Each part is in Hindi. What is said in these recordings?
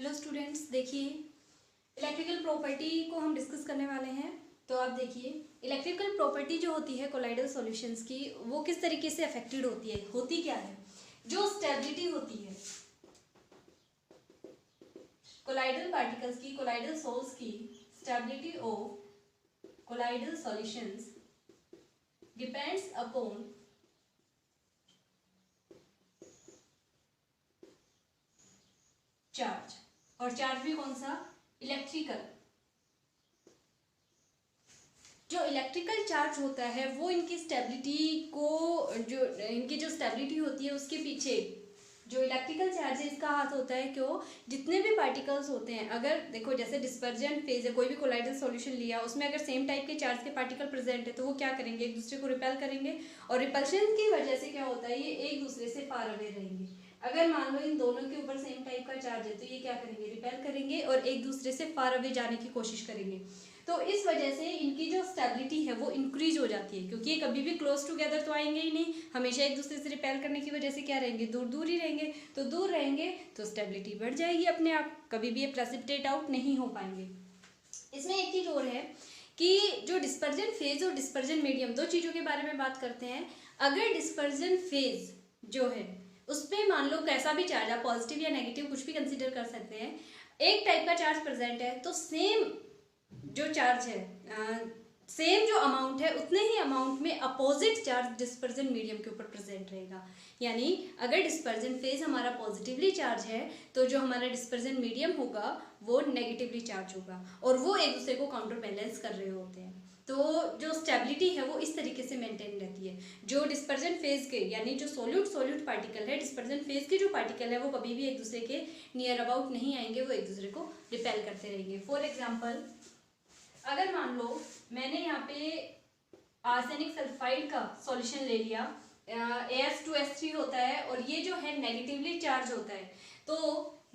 हेलो स्टूडेंट्स, देखिए इलेक्ट्रिकल प्रॉपर्टी को हम डिस्कस करने वाले हैं। तो आप देखिए इलेक्ट्रिकल प्रॉपर्टी जो होती है कोलाइडल सॉल्यूशंस की, वो किस तरीके से अफेक्टेड होती है। होती क्या है, जो स्टेबिलिटी होती है कोलाइडल पार्टिकल्स की, कोलाइडल सोल्स की, stability of colloidal solutions depends upon charge. और चार्ज भी कौन सा, इलेक्ट्रिकल। जो इलेक्ट्रिकल चार्ज होता है वो इनकी स्टेबिलिटी को, जो इनकी जो स्टेबिलिटी होती है उसके पीछे जो इलेक्ट्रिकल चार्ज है इसका हाथ होता है। क्यों, जितने भी पार्टिकल्स होते हैं, अगर देखो जैसे डिस्पर्जन फेज है, कोई भी कोलाइडल सॉल्यूशन लिया, उसमें अगर सेम टाइप के चार्ज के पार्टिकल प्रेजेंट है तो वो क्या करेंगे, एक दूसरे को रिपेल करेंगे। और रिपल्शन की वजह से क्या होता है, ये एक दूसरे से फार अवे रहेंगे। अगर मान लो इन दोनों के ऊपर सेम टाइप का चार्ज है तो ये क्या करेंगे, रिपेल करेंगे और एक दूसरे से फार अवे जाने की कोशिश करेंगे। तो इस वजह से इनकी जो स्टेबिलिटी है वो इंक्रीज हो जाती है, क्योंकि ये कभी भी क्लोज टुगेदर तो आएंगे ही नहीं, हमेशा एक दूसरे से रिपेल करने की वजह से क्या रहेंगे, दूर दूर ही रहेंगे। तो दूर रहेंगे तो स्टेबिलिटी बढ़ जाएगी अपने आप, कभी भी ये प्रेसिपिटेट आउट नहीं हो पाएंगे। इसमें एक चीज और है कि जो डिस्पर्जन फेज और डिस्पर्जन मीडियम, दो चीजों के बारे में बात करते हैं। अगर डिस्पर्जन फेज जो है उस पर मान लो कैसा भी चार्ज, आप पॉजिटिव या नेगेटिव कुछ भी कंसिडर कर सकते हैं, एक टाइप का चार्ज प्रेजेंट है तो सेम जो चार्ज है, सेम जो अमाउंट है उतने ही अमाउंट में अपोजिट चार्ज डिस्पर्जन मीडियम के ऊपर प्रेजेंट रहेगा। यानी अगर डिस्पर्जन फेज हमारा पॉजिटिवली चार्ज है तो जो हमारा डिस्पर्जन मीडियम होगा वो नेगेटिवली चार्ज होगा, और वो एक दूसरे को काउंटर बैलेंस कर रहे होते हैं। तो जो स्टेबिलिटी है वो इस तरीके से मेंटेन रहती है। जो डिस्पर्जन फेज के, यानी जो सोल्यूट पार्टिकल है, डिस्पर्जन फेज के जो पार्टिकल है वो कभी भी एक दूसरे के नियर अबाउट नहीं आएंगे, वो एक दूसरे को रिपेल करते रहेंगे। फॉर एग्जाम्पल, अगर मान लो मैंने यहाँ पे आर्सेनिक सल्फाइड का सॉल्यूशन ले लिया, AS2S3 होता है और ये जो है नेगेटिवली चार्ज होता है। तो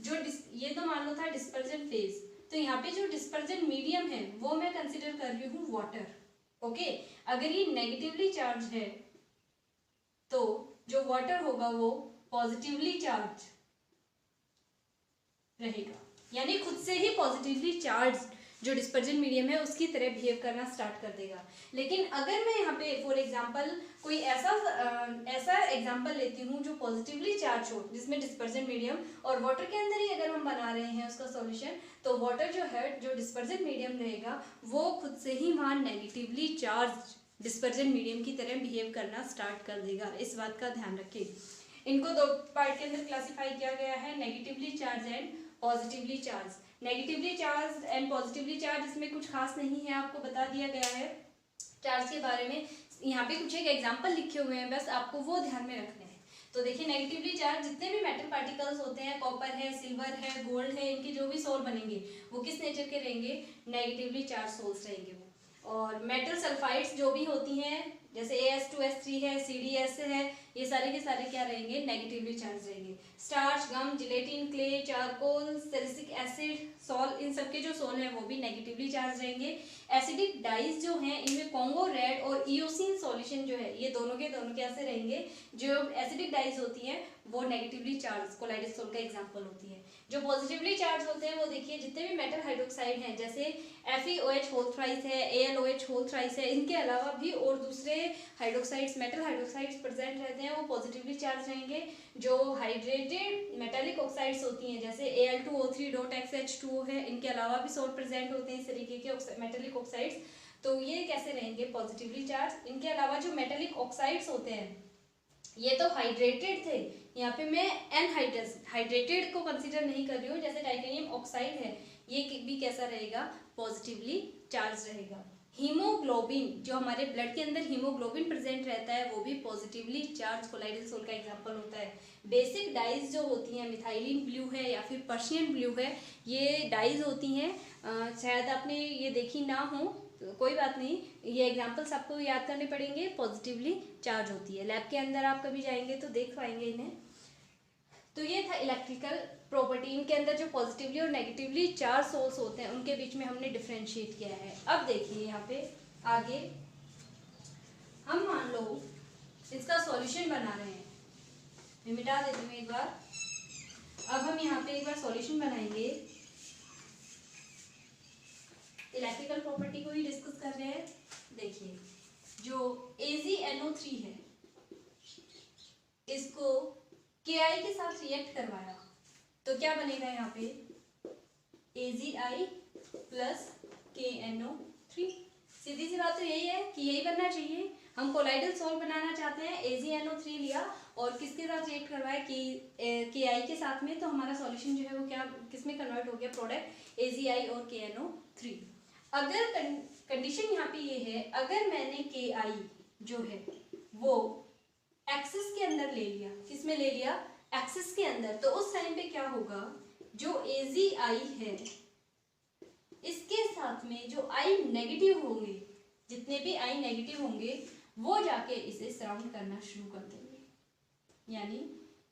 जो ये तो मान लो था डिस्पर्जन फेज, तो यहाँ पे जो डिस्पर्जन मीडियम है वो मैं कंसिडर कर रही हूँ वाटर। ओके, अगर ये नेगेटिवली चार्ज है तो जो वाटर होगा वो पॉजिटिवली चार्ज रहेगा, यानी खुद से ही पॉजिटिवली चार्ज जो डिस्पर्जन मीडियम है उसकी तरह बिहेव करना स्टार्ट कर देगा। लेकिन अगर मैं यहाँ पे फॉर एग्जांपल कोई ऐसा एग्जांपल लेती हूँ जो पॉजिटिवली चार्ज हो, जिसमें डिस्पर्जन मीडियम और वाटर के अंदर ही अगर हम बना रहे हैं उसका सॉल्यूशन, तो वाटर जो है, जो डिस्पर्जन मीडियम रहेगा वो खुद से ही वहाँ नेगेटिवली चार्ज डिस्पर्जन मीडियम की तरह बिहेव करना स्टार्ट कर देगा। इस बात का ध्यान रखें। इनको दो पार्ट के अंदर क्लासीफाई किया गया है, negatively charge and positively charge. Negatively charge and positively charge, इसमें कुछ खास नहीं है, आपको बता दिया गया है चार्ज के बारे में। यहाँ पे कुछ एक एग्जांपल लिखे हुए हैं, बस आपको वो ध्यान में रखने हैं। तो देखिए नेगेटिवली चार्ज जितने भी मेटल पार्टिकल्स होते हैं, कॉपर है, सिल्वर है, गोल्ड है, इनके जो भी सोल बनेंगे वो किस नेचर के रहेंगे, नेगेटिवली चार्ज सोल्स रहेंगे वो। और मेटल सल्फाइड्स जो भी होती हैं, जैसे AS2S3 है, CDS है, ये सारे के सारे क्या रहेंगे, नेगेटिवली चार्ज रहेंगे। Starch, gum, gelatin, clay, charcoal, salicylic acid, sol, इन सब के जो सोल हैं वो भी नेगेटिवली चार्ज रहेंगे। एसिडिक डाइज जो हैं इनमें कॉन्गो रेड और इओसिन सॉल्यूशन जो है, ये दोनों के दोनों कैसे रहेंगे, जो एसिडिक डाइज होती हैं वो नेगेटिवली चार्ज कोलाइडल सोल का एग्जांपल होती है। जो पॉजिटिवली चार्ज होते हैं वो देखिए जितने भी मेटल हाइड्रोक्साइड हैं, जैसे FeOH होल थ्राइस है, AlOH होल थ्राइस है, इनके अलावा भी और दूसरे हाइड्रोक्साइड्स, मेटल हाइड्रोक्साइड्स प्रेजेंट रहते हैं, वो पॉजिटिवली चार्ज रहेंगे। जो हाइड्रेटेड मेटालिक ऑक्साइड्स होती हैं, जैसे Al2O3.XH2O है, इनके अलावा भी सोल प्रेजेंट होते हैं इस तरीके के मेटालिक ऑक्साइड्स, तो ये कैसे रहेंगे, पॉजिटिवली चार्ज। इनके अलावा जो मेटालिक ऑक्साइड्स होते हैं, ये तो हाइड्रेटेड थे, यहाँ पे मैं हाइड्रेटेड को कंसीडर नहीं कर रही हूँ, जैसे टाइटेनियम ऑक्साइड है, ये भी कैसा रहेगा, पॉजिटिवली चार्ज रहेगा। हीमोग्लोबिन, जो हमारे ब्लड के अंदर हीमोग्लोबिन प्रेजेंट रहता है, वो भी पॉजिटिवली चार्ज कोलाइडल सोल का एग्जांपल होता है। बेसिक डाइज जो होती हैं, मिथाइलिन ब्लू है या फिर पर्शियन ब्लू है, ये डाइज होती हैं, शायद आपने ये देखी ना हो, तो कोई बात नहीं, ये एग्जांपल्स आपको याद करने पड़ेंगे, पॉजिटिवली चार्ज होती है। लैब के अंदर आप कभी जाएंगे तो देख पाएंगे इन्हें। तो ये था इलेक्ट्रिकल प्रॉपर्टी, इनके अंदर जो पॉजिटिवली और नेगेटिवली चार्ज सोल्स होते हैं उनके बीच में हमने डिफ्रेंशिएट किया है। अब देखिए यहाँ पे आगे हम मान लो इसका सॉल्यूशन बना रहे हैं, मैं मिटा देती हूँ एक बार। अब हम यहाँ पे एक बार सॉल्यूशन बनाएंगे, इलेक्ट्रिकल प्रॉपर्टी को ही डिस्कस कर रहे हैं। देखिए जो AgNO3 है इसको Ki के साथ रिएक्ट करवाया तो क्या बनेगा यहाँ पे AgI प्लस KNO3। सीधी सी बात तो यही है कि यही बनना चाहिए। हम कोलाइडल सॉल्ट बनाना चाहते हैं, AgNO3 लिया और किसके साथ रिएक्ट करवाया Ki के साथ में, तो हमारा सॉल्यूशन जो है वो क्या किस में कन्वर्ट हो गया, प्रोडक्ट AgI और KNO3। अगर कंडीशन यहाँ पे ये है, अगर मैंने Ki जो है वो एक्सिस के अंदर ले लिया, किस में ले लिया, एक्सिस के अंदर, तो उस टाइम पे क्या होगा, जो AgI है इसके साथ में जो I नेगेटिव होंगे, जितने भी I नेगेटिव होंगे वो जाके इसे सराउंड करना शुरू कर देंगे, यानी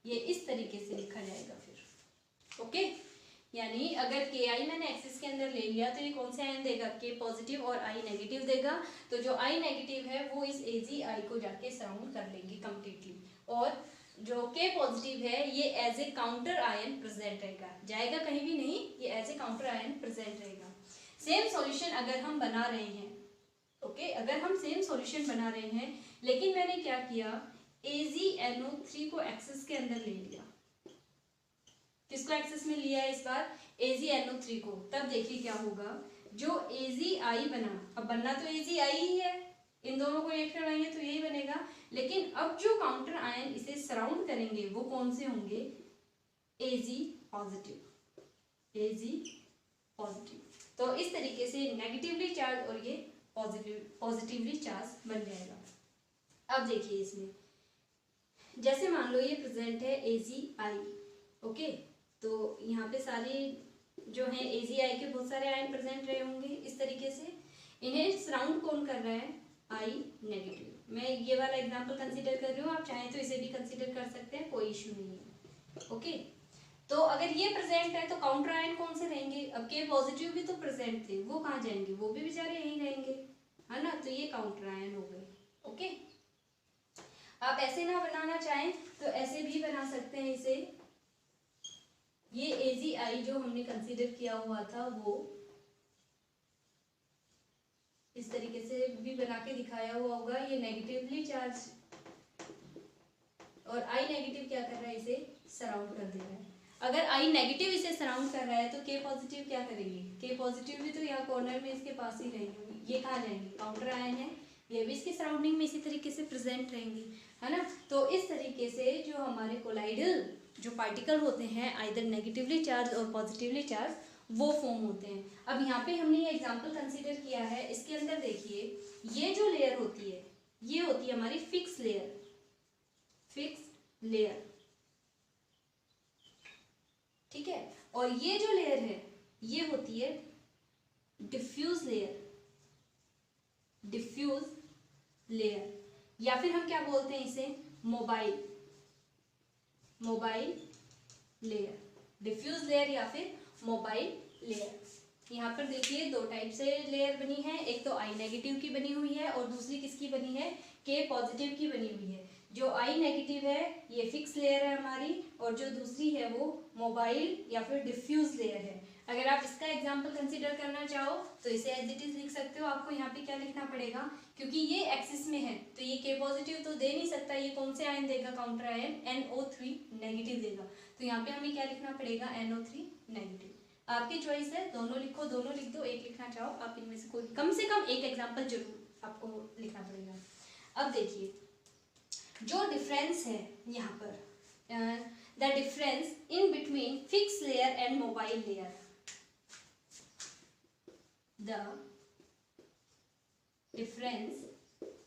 ये इस तरीके से लिखा जाएगा फिर। ओके, यानी अगर Ki मैंने एक्सिस के अंदर ले लिया तो ये कौन से आयन देगा, K पॉजिटिव और I नेगेटिव देगा। तो जो I नेगेटिव है वो इस AgI को जाके सराउंड कर लेंगे कंप्लीटली, और जो K पॉजिटिव है ये as a counter ion present रहेगा, जाएगा कहीं भी नहीं, ये as a counter ion present रहेगा। सेम सॉल्यूशन अगर हम बना रहे हैं, ओके, अगर हम सेम सॉल्यूशन बना रहे हैं लेकिन मैंने क्या किया, AgNO3 को एक्सिस के अंदर ले लिया, किसको एक्सिस में लिया है इस बार, AgNO3 को, तब देखिए क्या होगा, जो AgI बना, अब बनना तो AgI ही है, इन दोनों को एक करवाएंगे तो यही बनेगा, लेकिन अब जो काउंटर आयन इसे सराउंड करेंगे वो कौन से होंगे, Ag पॉजिटिव, Ag पॉजिटिव। तो इस तरीके से नेगेटिवली चार्ज और ये पॉजिटिवली चार्ज बन जाएगा। अब देखिए इसमें जैसे मान लो ये प्रेजेंट है AgI, ओके, तो यहाँ पे सारे जो है AgI के बहुत सारे आयन प्रेजेंट रहे होंगे इस तरीके से, इन्हें सराउंड कौन कर रहा है, I नेगेटिव। मैं ये वाला एग्जांपल कंसीडर कर रही हूँ, आप चाहें तो इसे भी कंसीडर कर सकते हैं, कोई इशू नहीं है। ओके, तो अगर ये प्रेजेंट है तो काउंटर आयन कौन से रहेंगे, अब K पॉजिटिव भी तो प्रेजेंट थे, वो कहाँ जाएंगे, वो भी बेचारे यहीं रहेंगे, है ना, तो ये काउंटर आयन हो गए। ओके, आप ऐसे ना बनाना चाहें तो ऐसे भी बना सकते हैं इसे, ये AgI जो हमने कंसीडर किया हुआ था वो इस तरीके से भी बना के दिखाया हुआ होगा, ये नेगेटिवली चार्ज और I नेगेटिव क्या कर रहा है, इसे सराउंड कर दे रहा है। अगर I नेगेटिव इसे सराउंड कर रहा है तो K पॉजिटिव क्या करेंगे, K पॉजिटिव भी तो यहाँ कॉर्नर में इसके पास ही रहेंगे, ये कहाँ जाएंगे, काउंटर आयन है, ये भी इसके सराउंडिंग में इसी तरीके से प्रेजेंट रहेंगे, है ना। तो इस तरीके से जो हमारे कोलाइडल जो पार्टिकल होते हैं आइदर नेगेटिवली चार्ज और पॉजिटिवली चार्ज, वो फॉर्म होते हैं। अब यहाँ पे हमने ये एग्जांपल कंसीडर किया है, इसके अंदर देखिए ये जो लेयर होती है ये होती है हमारी फिक्स लेयर, फिक्स लेयर, ठीक है, और ये जो लेयर है ये होती है डिफ्यूज लेयर, डिफ्यूज लेयर, या फिर हम क्या बोलते हैं इसे, mobile, mobile layer, diffuse layer या फिर मोबाइल लेयर। यहाँ पर देखिए दो टाइप से लेयर बनी है, एक तो I नेगेटिव की बनी हुई है और दूसरी किसकी बनी है, K पॉजिटिव की बनी हुई है। जो I नेगेटिव है ये फिक्स लेयर है हमारी, और जो दूसरी है वो मोबाइल या फिर डिफ्यूज लेयर है। अगर आप इसका एग्जांपल कंसीडर करना चाहो तो इसे एज इट इज लिख सकते हो। आपको यहाँ पे क्या लिखना पड़ेगा, क्योंकि ये एक्सिस में है तो ये K पॉजिटिव तो दे नहीं सकता, ये कौन से आयन देगा, काउंटर आयन NO3 नेगेटिव देगा, तो यहाँ पे हमें क्या लिखना पड़ेगा, NO3 नेगेटिव। आपकी चॉइस है, दोनों लिखो, दोनों लिख दो, एक लिखना चाहो आप इनमें से कोई, कम से कम एक एग्जाम्पल जरूर आपको लिखना पड़ेगा। अब देखिए जो डिफरेंस है यहाँ पर, the difference in between fix layer and mobile layer, the difference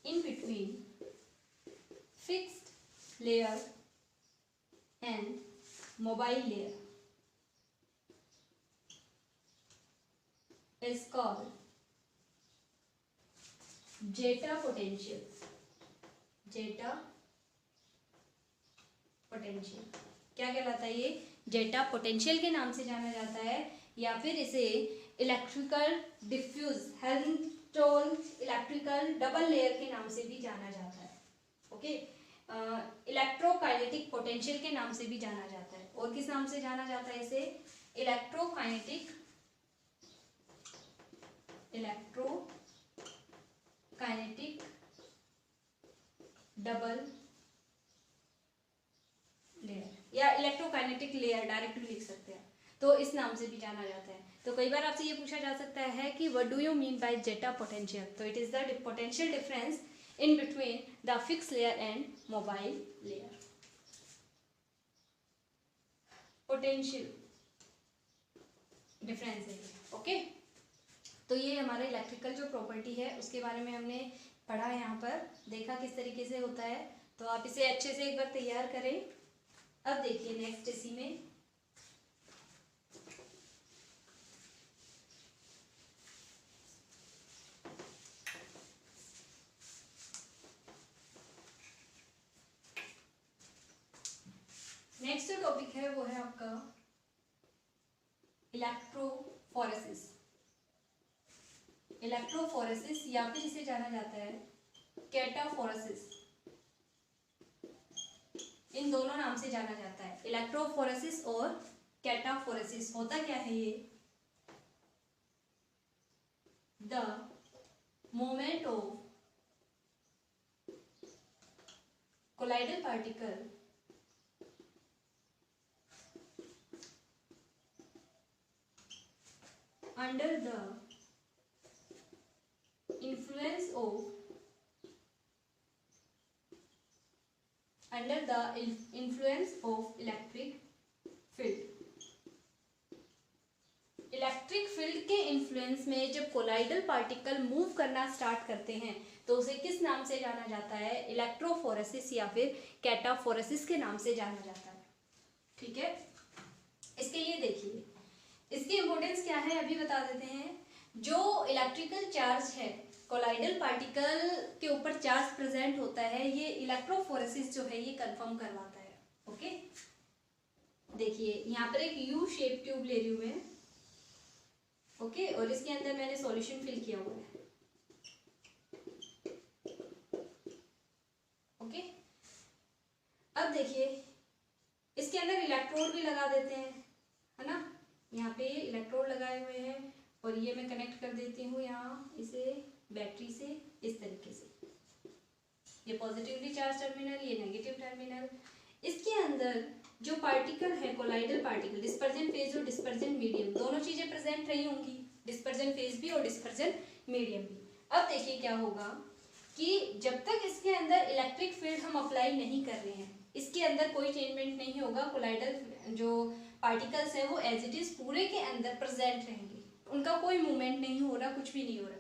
in between fixed layer and mobile layer is called zeta potential, zeta potential क्या कहलाता है, ये जेटा पोटेंशियल के नाम से जाना जाता है, या फिर इसे electrical diffuse Helmholtz electrical double layer के नाम से भी जाना जाता है। ओके, इलेक्ट्रोकाइनेटिक पोटेंशियल के नाम से भी जाना जाता है। और किस नाम से जाना जाता है इसे? इलेक्ट्रोकाइनेटिक डबल लेयर या इलेक्ट्रोकाइनेटिक लेयर डायरेक्ट भी लिख सकते हैं, तो इस नाम से भी जाना जाता है। तो कई बार आपसे ये पूछा जा सकता है कि what do you mean by zeta potential? तो it is the potential difference in between the fix layer and mobile layer. Potential difference है, ओके। तो ये हमारा इलेक्ट्रिकल जो प्रॉपर्टी है उसके बारे में हमने पढ़ा है, यहाँ पर देखा किस तरीके से होता है। तो आप इसे अच्छे से एक बार तैयार करें। अब देखिए नेक्स्ट इसी में नेक्स्ट जो टॉपिक है वो है आपका इलेक्ट्रोफोरेसिस। इलेक्ट्रोफोरेसिस या फिर इसे जाना जाता है कैटाफोरेसिस, इन दोनों नाम से जाना जाता है। इलेक्ट्रोफोरेसिस और कैटाफोरेसिस होता क्या है? ये the moment of colloidal particle under the influence of electric field. Electric field के इन्फ्लुएंस में जब कोलाइडल पार्टिकल मूव करना स्टार्ट करते हैं तो उसे किस नाम से जाना जाता है? इलेक्ट्रोफोरेसिस या फिर कैटाफोरेसिस के नाम से जाना जाता है। ठीक है, इसके लिए देखिए इसकी इंपॉर्टेंस क्या है अभी बता देते हैं। जो इलेक्ट्रिकल चार्ज है, कोलाइडल पार्टिकल के ऊपर चार्ज प्रेजेंट होता है, ये इलेक्ट्रोफोरेसिस जो है ये कंफर्म करवाता है। ओके, देखिए यहाँ पर एक यू शेप ट्यूब ले रही हूँ मैं, ओके, और इसके अंदर मैंने सॉल्यूशन फिल किया हुआ है। ओके, अब देखिए इसके अंदर इलेक्ट्रोड भी लगा देते हैं, है ना। यहाँ पे इलेक्ट्रोड लगाए हुए हैं और ये मैं कनेक्ट कर देती हूँ यहाँ इसे बैटरी से इस तरीके से। ये पॉजिटिवली चार्ज टर्मिनल, ये नेगेटिव टर्मिनल। इसके अंदर जो पार्टिकल है कोलाइडल पार्टिकल, डिस्पर्जन फेज और डिस्पर्जन मीडियम, दोनों चीजें प्रेजेंट रही होंगी, डिस्पर्जन फेज भी और डिस्पर्जन मीडियम भी। अब देखिए क्या होगा कि जब तक इसके अंदर इलेक्ट्रिक फील्ड हम अप्लाई नहीं कर रहे हैं, इसके अंदर कोई चेंजमेंट नहीं होगा। कोलाइडल जो पार्टिकल्स हैं वो एज इट इज पूरे के अंदर प्रेजेंट रहेंगे, उनका कोई मूवमेंट नहीं हो रहा, कुछ भी नहीं हो रहा।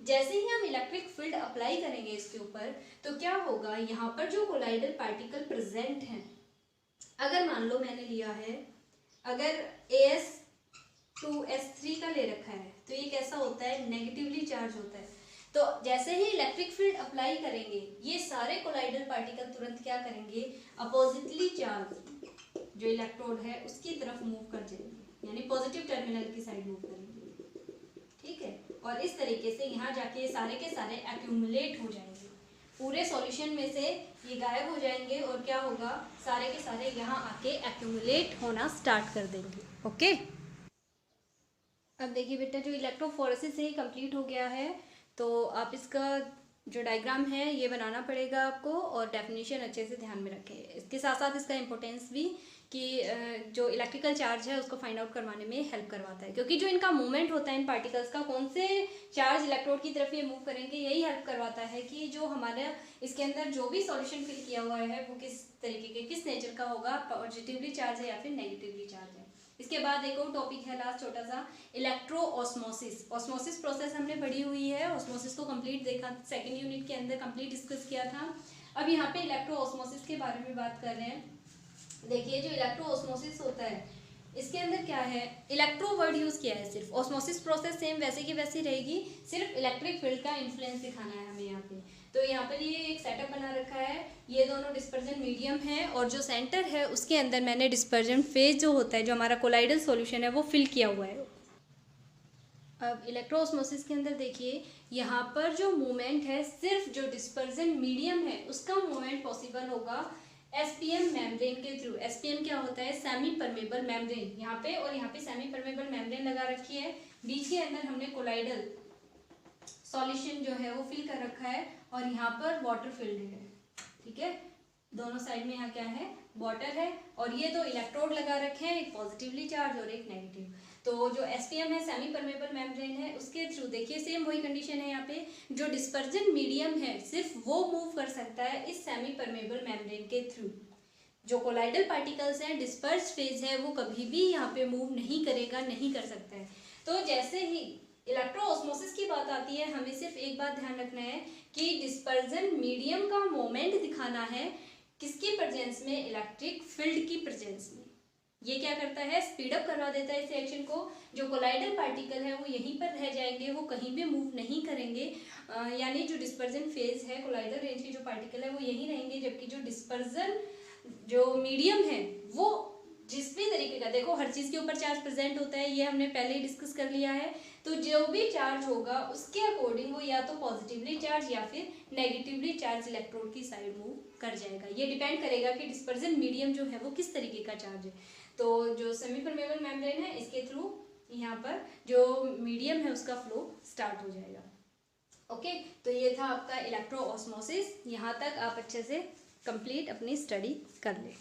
जैसे ही हम इलेक्ट्रिक फील्ड अप्लाई करेंगे इसके ऊपर तो क्या होगा, यहाँ पर जो कोलाइडल पार्टिकल प्रेजेंट हैं, अगर मान लो मैंने लिया है, अगर As2S3 का ले रखा है तो ये कैसा होता है, नेगेटिवली चार्ज होता है। तो जैसे ही इलेक्ट्रिक फील्ड अप्लाई करेंगे ये सारे कोलाइडल पार्टिकल तुरंत क्या करेंगे, अपोजिटली चार्ज जो इलेक्ट्रोड है उसकी तरफ मूव कर जाएंगे, यानी पॉजिटिव टर्मिनल की साइड मूव करेंगे। ठीक है, और इस तरीके से यहाँ जाके सारे के सारे एक्यूमुलेट हो जाएंगे, पूरे सॉल्यूशन में से ये गायब हो जाएंगे और क्या होगा, सारे के सारे यहाँ आके एक्यूमुलेट होना स्टार्ट कर देंगे। ओके, अब देखिए बेटा जो इलेक्ट्रोफोरेसिस से ही कंप्लीट हो गया है, तो आप इसका जो डायग्राम है ये बनाना पड़ेगा आपको और डेफिनेशन अच्छे से ध्यान में रखें। इसके साथ साथ इसका इम्पोर्टेंस भी कि जो इलेक्ट्रिकल चार्ज है उसको फाइंड आउट करवाने में हेल्प करवाता है, क्योंकि जो इनका मूवमेंट होता है इन पार्टिकल्स का, कौन से चार्ज इलेक्ट्रोड की तरफ ये मूव करेंगे, यही हेल्प करवाता है कि जो हमारा इसके अंदर जो भी सॉल्यूशन फिल किया हुआ है वो किस तरीके के, किस नेचर का होगा, पॉजिटिवली चार्ज है या फिर नेगेटिवली चार्ज है। इसके बाद एक और टॉपिक है लास्ट छोटा सा, इलेक्ट्रो ऑस्मोसिस। ऑस्मोसिस प्रोसेस हमने पढ़ी हुई है, ऑस्मोसिस को कंप्लीट देखा, सेकंड यूनिट के अंदर कंप्लीट डिस्कस किया था। अब यहाँ पे इलेक्ट्रो ऑस्मोसिस के बारे में बात कर रहे हैं। देखिए जो इलेक्ट्रो ऑस्मोसिस होता है इसके अंदर क्या है, इलेक्ट्रो वर्ड यूज किया है सिर्फ, ऑस्मोसिस प्रोसेस सेम वैसे की वैसी रहेगी, सिर्फ इलेक्ट्रिक फील्ड का इन्फ्लुएंस दिखाना है हमें यहाँ पे। तो यहाँ पर ये एक सेटअप बना रखा है, ये दोनों डिस्पर्जन मीडियम है और जो सेंटर है उसके अंदर मैंने डिस्पर्जन फेज जो होता है, जो हमारा कोलाइडल सॉल्यूशन है वो फिल किया हुआ है। अब इलेक्ट्रोऑस्मोसिस के अंदर देखिए, यहाँ पर जो मूवमेंट है सिर्फ जो डिस्पर्जन मीडियम है उसका मूवमेंट पॉसिबल होगा एसपीएम मेम्ब्रेन के थ्रू। एसपीएम क्या होता है? Semi permeable membrane. यहाँ पे और यहाँ पे सेमी परमेबल मेम्ब्रेन लगा रखी है, बीच के अंदर हमने कोलाइडल सॉल्यूशन जो है वो फिल कर रखा है और यहाँ पर वाटर फिल्ड है, ठीक है। दोनों साइड में यहाँ क्या है? वाटर है और ये दो इलेक्ट्रोड लगा रखे हैं, एक पॉजिटिवली चार्ज और एक नेगेटिव। तो जो एसपीएम है सेमी परमेबल मेम्ब्रेन है, उसके थ्रू देखिए सेम वही कंडीशन है। यहाँ पे जो डिस्पर्जन मीडियम है सिर्फ वो मूव कर सकता है इस सेमी परमेबल मेम्ब्रेन के थ्रू। जो कोलाइडल पार्टिकल्स हैं, डिस्पर्स फेज है, वो कभी भी यहाँ पे मूव नहीं करेगा, नहीं कर सकता है। तो जैसे ही इलेक्ट्रोऑस्मोसिस की बात आती है, हमें सिर्फ एक बात ध्यान रखना है कि डिस्पर्जन मीडियम का मोमेंट दिखाना है किसकी प्रेजेंस में? इलेक्ट्रिक फील्ड की प्रेजेंस में। ये क्या करता है? स्पीड अप करवा देता है इस रिएक्शन को। जो कोलाइडल पार्टिकल है वो यहीं पर रह जाएंगे, वो कहीं भी मूव नहीं करेंगे, यानी जो डिस्पर्जन फेज है कोलाइडल रेंज के जो पार्टिकल है वो यहीं रहेंगे, जबकि जो डिस्पर्जन जो मीडियम है वो जिस भी तरीके का, देखो हर चीज के ऊपर चार्ज प्रेजेंट होता है, ये हमने पहले ही डिस्कस कर लिया है। तो जो भी चार्ज होगा उसके अकॉर्डिंग वो या तो पॉजिटिवली चार्ज या फिर नेगेटिवली चार्ज इलेक्ट्रोड की साइड मूव कर जाएगा। ये डिपेंड करेगा कि डिस्पर्जन मीडियम जो है वो किस तरीके का चार्ज है। तो जो सेमी परमेबल मेम्ब्रेन है इसके थ्रू यहाँ पर जो मीडियम है उसका फ्लो स्टार्ट हो जाएगा। ओके, तो ये था आपका इलेक्ट्रोऑस्मोसिस। यहाँ तक आप अच्छे से कंप्लीट अपनी स्टडी कर लें।